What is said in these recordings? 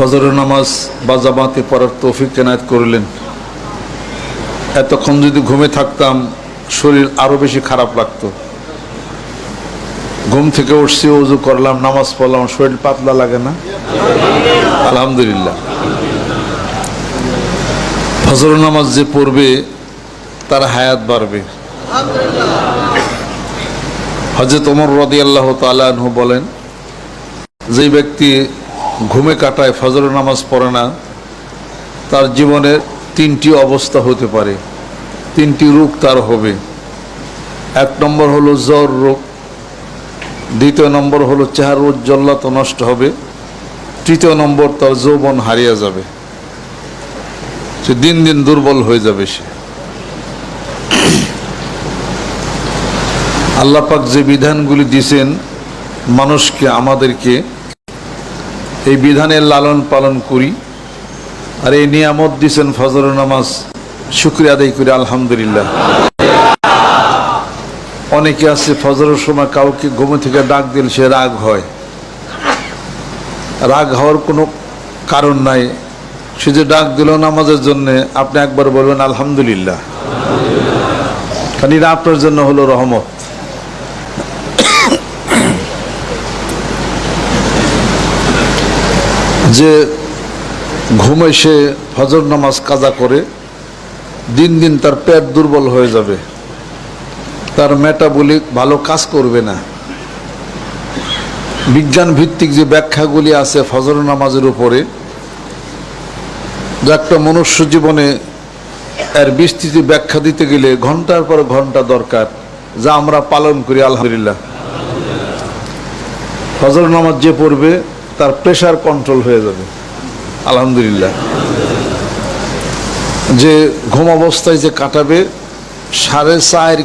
ফজরের নামাজ বা জামাতে পড়ার তৌফিক এনায়েত করলেন। এতক্ষণ যদি ঘুমে থাকতাম শরীর আরো বেশি খারাপ লাগতো। ঘুম থেকে উঠছি, ওযু করলাম, নামাজ পড়লাম, শরীর পাতলা লাগে না? আলহামদুলিল্লাহ। ফজরের নামাজ যে পড়বে তার হায়াত বাড়বে। হযরত ওমর রাদিয়াল্লাহু তাআলা আনহু বলেন, যে ব্যক্তি ঘুমে কাটায় ফজরের নামাজ পড়ে না, তার জীবনের তিনটি অবস্থা হতে পারে, তিনটি রোগ তার হবে। এক নম্বর হলো জ্বর রোগ, দ্বিতীয় নম্বর হলো চেহারার উজ্জ্বলতা নষ্ট হবে, তৃতীয় নম্বর তার যৌবন হারিয়ে যাবে, সে দিন দিন দুর্বল হয়ে যাবে। সে আল্লাহ পাক যে বিধানগুলি দিয়েছেন মানুষকে, আমাদেরকে, এই বিধানের লালন পালন করি। আর এই নিয়ামত দিয়েছেন ফজরের নামাজ, শুকরিয়া আদায় করি আলহামদুলিল্লাহ। অনেকে আছে ফজরের সময় কাউকে ঘুম থেকে ডাক দিলে সে রাগ হয়। রাগ হওয়ার কোনো কারণ নাই, সে যে ডাক দিল নামাজের জন্য, আপনি একবার বলবেন আলহামদুলিল্লাহ, কারণ এটা আপনার জন্য হলো রহমত। যে ঘুমে সে ফজর নামাজ কাজা করে, দিন দিন তার পেট দুর্বল হয়ে যাবে, তার মেটাবলিক ভালো কাজ করবে না। বিজ্ঞান ভিত্তিক যে ব্যাখ্যাগুলি আছে ফজর নামাজের উপরে, যে একটা মনুষ্য জীবনে এর বিস্তৃত ব্যাখ্যা দিতে গেলে ঘন্টার পর ঘন্টা দরকার, যা আমরা পালন করি আলহামদুলিল্লাহ। ফজর নামাজ যে পড়বে তার প্রেশার কন্ট্রোল হয়ে যাবে আলহামদুলিল্লাহ। যে ঘুম অবস্থায় যে কাটাবে, 4.5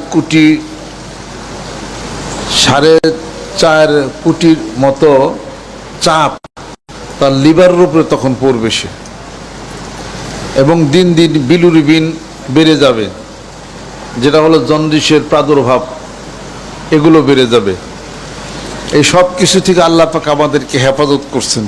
কোটির মতো চাপ তার লিভারের উপরে তখন পড়বে সে, এবং দিন দিন বিলিরুবিন বেড়ে যাবে, যেটা হলো জন্ডিসের প্রাদুর্ভাব, এগুলো বেড়ে যাবে। এই সব কিছু থেকে আল্লাহ পাক আমাদেরকে হেফাজত করছেন।